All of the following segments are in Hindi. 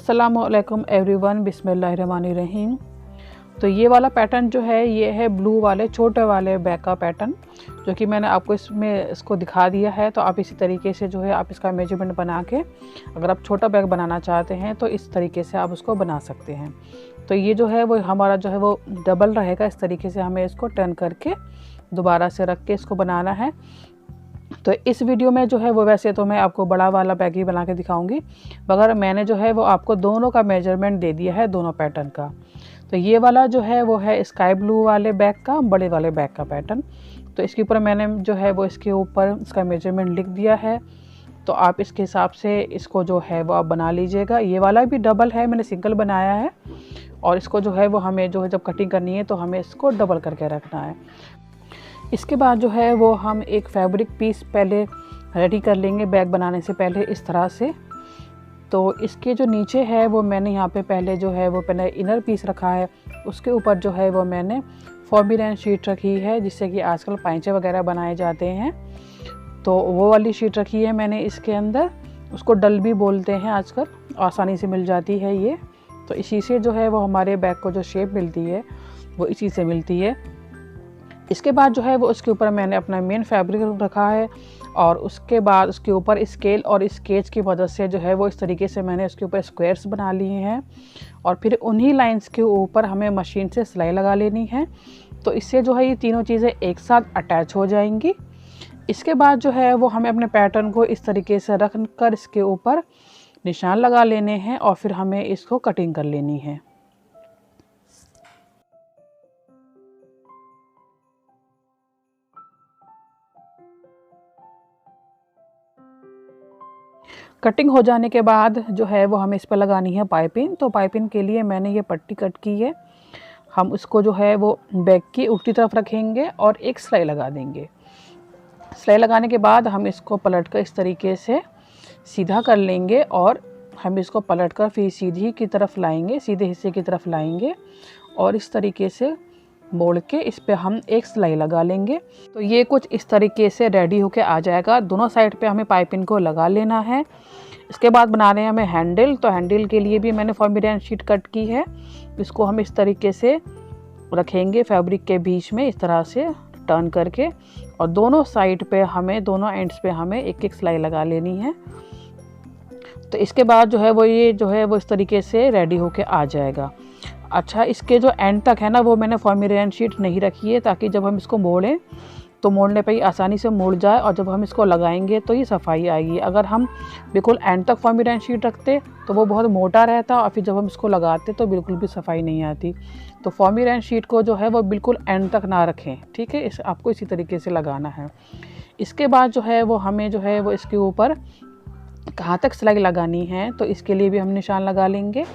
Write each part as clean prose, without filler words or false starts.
अस्सलामुअलैकुम एवरीवन, बिस्मिल्लाहिर्रहमानिर्रहीम। तो ये वाला पैटर्न जो है ये है ब्लू वाले छोटे वाले बैग का पैटर्न, जो कि मैंने आपको इसको दिखा दिया है। तो आप इसी तरीके से जो है आप इसका मेजरमेंट बना के, अगर आप छोटा बैग बनाना चाहते हैं तो इस तरीके से आप उसको बना सकते हैं। तो ये जो है वो हमारा जो है वो डबल रहेगा। इस तरीके से हमें इसको टर्न करके दोबारा से रख के इसको बनाना है। तो इस वीडियो में जो है वो वैसे तो मैं आपको बड़ा वाला बैग ही बना के दिखाऊंगी, मगर मैंने जो है वो आपको दोनों का मेजरमेंट दे दिया है, दोनों पैटर्न का। तो ये वाला जो है वो है स्काई ब्लू वाले बैग का, बड़े वाले बैग का पैटर्न। तो इसके ऊपर मैंने जो है वो इसके ऊपर इसका मेजरमेंट लिख दिया है। तो आप इसके हिसाब से इसको जो है वो आप बना लीजिएगा। ये वाला भी डबल है, मैंने सिंगल बनाया है, और इसको जो है वो हमें जो है जब कटिंग करनी है तो हमें इसको डबल करके रखना है। इसके बाद जो है वो हम एक फैब्रिक पीस पहले रेडी कर लेंगे बैग बनाने से पहले, इस तरह से। तो इसके जो नीचे है वो मैंने यहाँ पे पहले जो है वो पहले इनर पीस रखा है, उसके ऊपर जो है वो मैंने फॉर्मिलेन शीट रखी है, जिससे कि आजकल पैंचे वगैरह बनाए जाते हैं। तो वो वाली शीट रखी है मैंने इसके अंदर, उसको डल भी बोलते हैं आजकल, आसानी से मिल जाती है ये। तो इसी से जो है वो हमारे बैग को जो शेप मिलती है वो इसी से मिलती है। इसके बाद जो है वो उसके ऊपर मैंने अपना मेन फैब्रिक रखा है, और उसके बाद उसके ऊपर स्केल और स्केच की मदद से जो है वो इस तरीके से मैंने उसके ऊपर स्क्वायर्स बना लिए हैं। और फिर उन्हीं लाइंस के ऊपर हमें मशीन से सिलाई लगा लेनी है। तो इससे जो है ये तीनों चीज़ें एक साथ अटैच हो जाएंगी। इसके बाद जो है वो हमें अपने पैटर्न को इस तरीके से रख कर इसके ऊपर निशान लगा लेने हैं, और फिर हमें इसको कटिंग कर लेनी है। कटिंग हो जाने के बाद जो है वो हमें इस पर लगानी है पाइपिंग। तो पाइपिंग के लिए मैंने ये पट्टी कट की है। हम उसको जो है वो बैग की उल्टी तरफ रखेंगे और एक सिलाई लगा देंगे। सिलाई लगाने के बाद हम इसको पलट कर इस तरीके से सीधा कर लेंगे, और हम इसको पलट कर फिर सीधी की तरफ लाएंगे, सीधे हिस्से की तरफ लाएंगे, और इस तरीके से मोड़ के इस पे हम एक सिलाई लगा लेंगे। तो ये कुछ इस तरीके से रेडी होके आ जाएगा। दोनों साइड पे हमें पाइपिंग को लगा लेना है। इसके बाद बना रहे हैं हमें हैंडल। तो हैंडल के लिए भी मैंने फॉर्मिलेन शीट कट की है। इसको हम इस तरीके से रखेंगे फैब्रिक के बीच में, इस तरह से टर्न करके, और दोनों साइड पे हमें, दोनों एंड्स पे हमें एक एक सिलाई लगा लेनी है। तो इसके बाद जो है वो ये जो है वो इस तरीके से रेडी होके आ जाएगा। अच्छा, इसके जो एंड तक है ना वो मैंने फॉर्मिलेन शीट नहीं रखी है, ताकि जब हम इसको मोड़ें तो मोड़ने पे ही आसानी से मुड़ जाए, और जब हम इसको लगाएंगे तो ये सफाई आएगी। अगर हम बिल्कुल एंड तक फॉर्मिलेन शीट रखते तो वो बहुत मोटा रहता, और फिर जब हम इसको लगाते तो बिल्कुल भी सफाई नहीं आती। तो फॉर्मिलेन शीट को जो है वो बिल्कुल एंड तक ना रखें, ठीक है। आपको इसी तरीके से लगाना है। इसके बाद जो है वो हमें जो है वो इसके ऊपर कहाँ तक सिलाई लगानी है, तो इसके लिए भी हम निशान लगा लेंगे।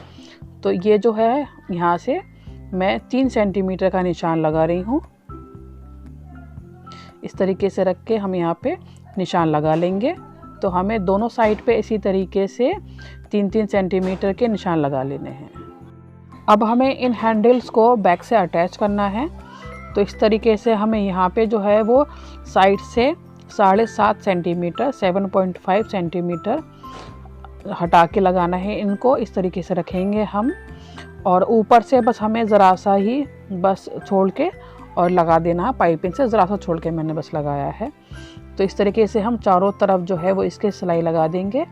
तो ये जो है यहाँ से मैं 3 सेंटीमीटर का निशान लगा रही हूँ। इस तरीके से रख के हम यहाँ पे निशान लगा लेंगे। तो हमें दोनों साइड पे इसी तरीके से 3-3 सेंटीमीटर के निशान लगा लेने हैं। अब हमें इन हैंडल्स को बैक से अटैच करना है। तो इस तरीके से हमें यहाँ पे जो है वो साइड से 7.5 सेंटीमीटर 7.5 सेंटीमीटर हटा के लगाना है। इनको इस तरीके से रखेंगे हम, और ऊपर से बस हमें ज़रा सा ही बस छोड़ के और लगा देना है। पाइपिंग से ज़रा सा छोड़ के मैंने बस लगाया है। तो इस तरीके से हम चारों तरफ जो है वो इसके सिलाई लगा देंगे।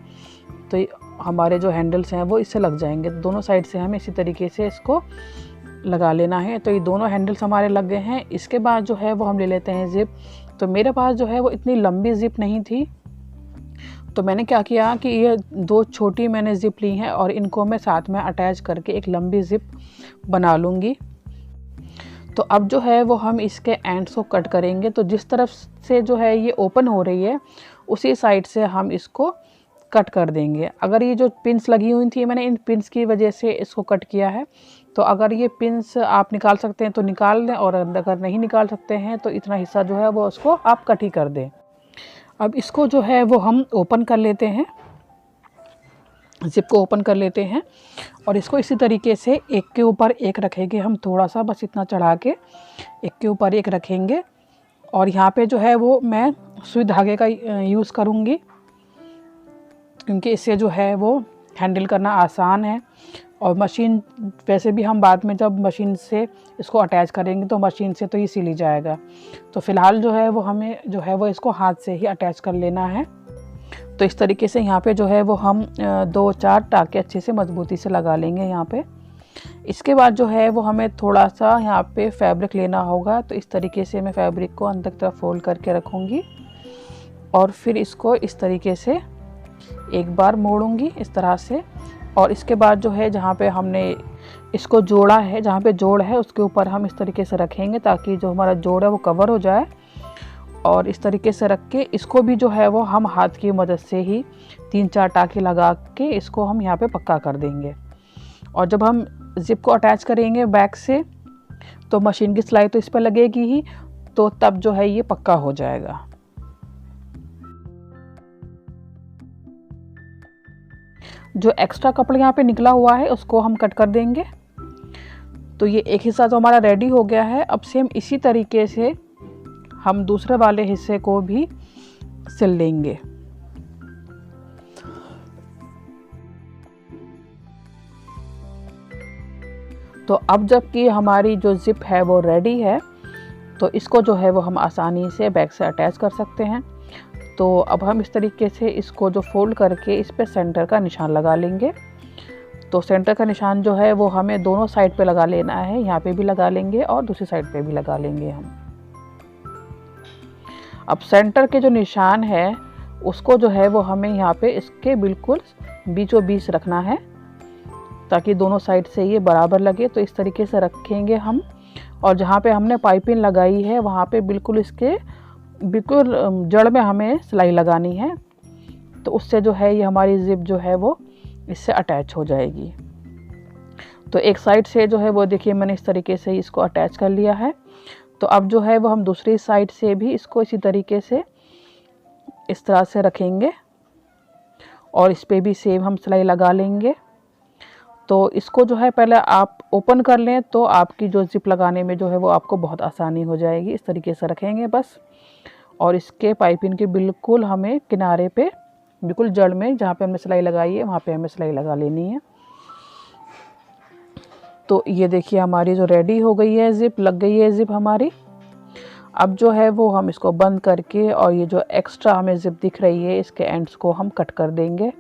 तो हमारे जो हैंडल्स हैं वो इससे लग जाएंगे। दोनों साइड से हमें इसी तरीके से इसको लगा लेना है। तो ये दोनों हैंडल्स हमारे लग गए हैं। इसके बाद जो है वो हम ले लेते हैं ज़िप। तो मेरे पास जो है वो इतनी लंबी ज़िप नहीं थी, तो मैंने क्या किया कि ये 2 छोटी मैंने ज़िप ली हैं, और इनको मैं साथ में अटैच करके एक लंबी ज़िप बना लूँगी। तो अब जो है वो हम इसके एंड्स को कट करेंगे। तो जिस तरफ से जो है ये ओपन हो रही है उसी साइड से हम इसको कट कर देंगे। अगर ये जो पिन्स लगी हुई थी, मैंने इन पिन्स की वजह से इसको कट किया है। तो अगर ये पिन्स आप निकाल सकते हैं तो निकाल दें, और अगर नहीं निकाल सकते हैं तो इतना हिस्सा जो है वो उसको आप कट ही कर दें। अब इसको जो है वो हम ओपन कर लेते हैं, ज़िप को ओपन कर लेते हैं, और इसको इसी तरीके से एक के ऊपर एक रखेंगे हम, थोड़ा सा बस इतना चढ़ा के एक के ऊपर एक रखेंगे। और यहाँ पे जो है वो मैं सुई धागे का यूज़ करूँगी, क्योंकि इससे जो है वो हैंडल करना आसान है। और मशीन वैसे भी हम बाद में जब मशीन से इसको अटैच करेंगे तो मशीन से तो ये सिल ही जाएगा। तो फ़िलहाल जो है वो हमें जो है वो इसको हाथ से ही अटैच कर लेना है। तो इस तरीके से यहाँ पे जो है वो हम 2-4 टाँके अच्छे से मजबूती से लगा लेंगे यहाँ पे। इसके बाद जो है वो हमें थोड़ा सा यहाँ पे फैब्रिक लेना होगा। तो इस तरीके से मैं फैब्रिक को अंदर की तरफ फोल्ड करके रखूँगी और फिर इसको इस तरीके से एक बार मोड़ूंगी इस तरह से। और इसके बाद जो है जहाँ पे हमने इसको जोड़ा है, जहाँ पे जोड़ है उसके ऊपर हम इस तरीके से रखेंगे ताकि जो हमारा जोड़ है वो कवर हो जाए। और इस तरीके से रख के इसको भी जो है वो हम हाथ की मदद से ही 3-4 टाँके लगा के इसको हम यहाँ पे पक्का कर देंगे। और जब हम ज़िप को अटैच करेंगे बैक से तो मशीन की सिलाई तो इस पर लगेगी ही, तो तब जो है ये पक्का हो जाएगा। जो एक्स्ट्रा कपड़ा यहाँ पे निकला हुआ है उसको हम कट कर देंगे। तो ये एक हिस्सा तो हमारा रेडी हो गया है। अब सेम इसी तरीके से हम दूसरे वाले हिस्से को भी सिल लेंगे। तो अब जबकि हमारी जो ज़िप है वो रेडी है तो इसको जो है वो हम आसानी से बैक से अटैच कर सकते हैं। तो अब हम इस तरीके से इसको जो फोल्ड करके इस पे सेंटर का निशान लगा लेंगे। तो सेंटर का निशान जो है वो हमें दोनों साइड पे लगा लेना है, यहाँ पे भी लगा लेंगे और दूसरी साइड पे भी लगा लेंगे हम। अब सेंटर के जो निशान है उसको जो है वो हमें यहाँ पे इसके बिल्कुल बीचों बीच रखना है ताकि दोनों साइड से ये बराबर लगे। तो इस तरीके से रखेंगे हम। और जहाँ पे हमने पाइपिंग लगाई है वहाँ पे बिल्कुल इसके बिल्कुल जड़ में हमें सिलाई लगानी है। तो उससे जो है ये हमारी ज़िप जो है वो इससे अटैच हो जाएगी। तो एक साइड से जो है वो देखिए मैंने इस तरीके से इसको अटैच कर लिया है। तो अब जो है वो हम दूसरी साइड से भी इसको इसी तरीके से इस तरह से रखेंगे और इस पे भी सेम हम सिलाई लगा लेंगे। तो इसको जो है पहले आप ओपन कर लें तो आपकी जो ज़िप लगाने में जो है वो आपको बहुत आसानी हो जाएगी। इस तरीके से रखेंगे बस। और इसके पाइपिंग के बिल्कुल हमें किनारे पे बिल्कुल जड़ में जहाँ पे हमने सिलाई लगाई है वहाँ पे हमें सिलाई लगा लेनी है। तो ये देखिए हमारी जो रेडी हो गई है ज़िप, लग गई है ज़िप हमारी। अब जो है वो हम इसको बंद करके और ये जो एक्स्ट्रा हमें ज़िप दिख रही है इसके एंड्स को हम कट कर देंगे।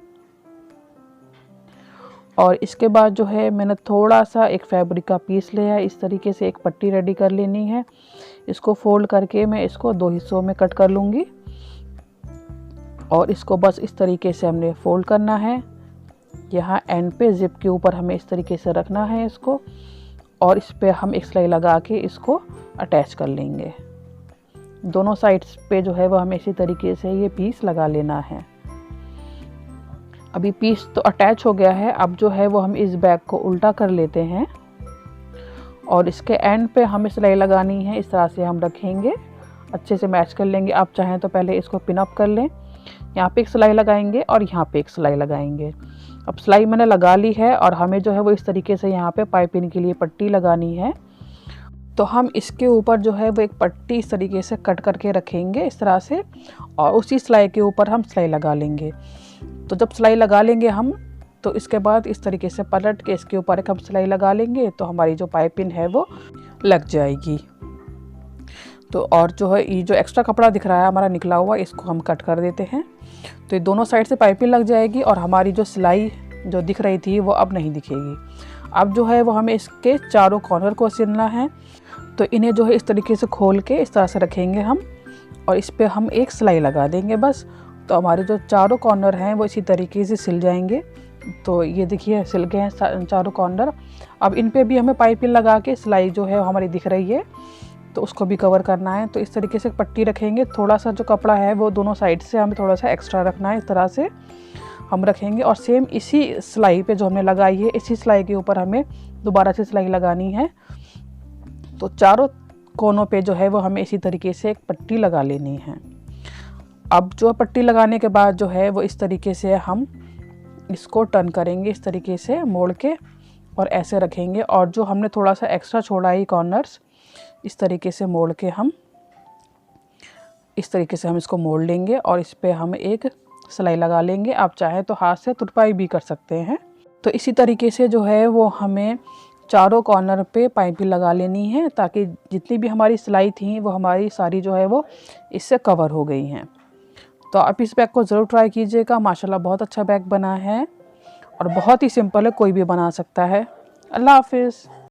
और इसके बाद जो है मैंने थोड़ा सा एक फैब्रिक का पीस लिया है, इस तरीके से एक पट्टी रेडी कर लेनी है। इसको फोल्ड करके मैं इसको 2 हिस्सों में कट कर लूँगी और इसको बस इस तरीके से हमने फोल्ड करना है। यहाँ एंड पे ज़िप के ऊपर हमें इस तरीके से रखना है इसको और इस पे हम एक सिलाई लगा के इसको अटैच कर लेंगे। दोनों साइड्स पे जो है वो हमें इसी तरीके से ये पीस लगा लेना है। अभी पीस तो अटैच हो गया है। अब जो है वो हम इस बैग को उल्टा कर लेते हैं और इसके एंड पे हमें सिलाई लगानी है। इस तरह से हम रखेंगे, अच्छे से मैच कर लेंगे। आप चाहें तो पहले इसको पिन अप कर लें। यहाँ पे एक सिलाई लगाएंगे और यहाँ पे एक सिलाई लगाएंगे। अब सिलाई मैंने लगा ली है और हमें जो है वो इस तरीके से यहाँ पे पाइपिंग के लिए पट्टी लगानी है। तो हम इसके ऊपर जो है वो एक पट्टी इस तरीके से कट करके रखेंगे इस तरह से और उसी सिलाई के ऊपर हम सिलाई लगा लेंगे। तो जब सिलाई लगा लेंगे हम तो इसके बाद इस तरीके से पलट के इसके ऊपर एक हम सिलाई लगा लेंगे तो हमारी जो पाइपिंग है वो लग जाएगी। तो और जो है ये जो एक्स्ट्रा कपड़ा दिख रहा है हमारा निकला हुआ, इसको हम कट कर देते हैं। तो ये दोनों साइड से पाइपिंग लग जाएगी और हमारी जो सिलाई जो दिख रही थी वो अब नहीं दिखेगी। अब जो है वो हमें इसके चारों कॉर्नर को सिलना है। तो इन्हें जो है इस तरीके से खोल के इस तरह से रखेंगे हम और इस पर हम एक सिलाई लगा देंगे बस। तो हमारे जो चारों कॉर्नर हैं वो इसी तरीके से सिल जाएंगे। तो ये देखिए सिल गए हैं चारों कॉर्नर। अब इन पे भी हमें पाइपिंग लगा के सिलाई जो है हमारी दिख रही है तो उसको भी कवर करना है। तो इस तरीके से पट्टी रखेंगे। थोड़ा सा जो कपड़ा है वो दोनों साइड से हमें थोड़ा सा एक्स्ट्रा रखना है, इस तरह से हम रखेंगे। और सेम इसी सिलाई पे जो हमने लगाई है इसी सिलाई के ऊपर हमें दोबारा से सिलाई लगानी है। तो चारों कोनों पे जो है वो हमें इसी तरीके से एक पट्टी लगा लेनी है। अब जो पट्टी लगाने के बाद जो है वो इस तरीके से हम इसको टर्न करेंगे, इस तरीके से मोड़ के और ऐसे रखेंगे। और जो हमने थोड़ा सा एक्स्ट्रा छोड़ा है कॉर्नर्स, इस तरीके से मोड़ के हम इस तरीके से हम इसको मोड़ लेंगे और इस पे हम एक सिलाई लगा लेंगे। आप चाहे तो हाथ से तुरपाई भी कर सकते हैं। तो इसी तरीके से जो है वो हमें चारों कॉर्नर पे पाइपिंग लगा लेनी है, ताकि जितनी भी हमारी सिलाई थी वो हमारी सारी जो है वो इससे कवर हो गई हैं। तो आप इस बैग को ज़रूर ट्राई कीजिएगा। माशाल्लाह बहुत अच्छा बैग बना है और बहुत ही सिंपल है, कोई भी बना सकता है। अल्लाह हाफिज़।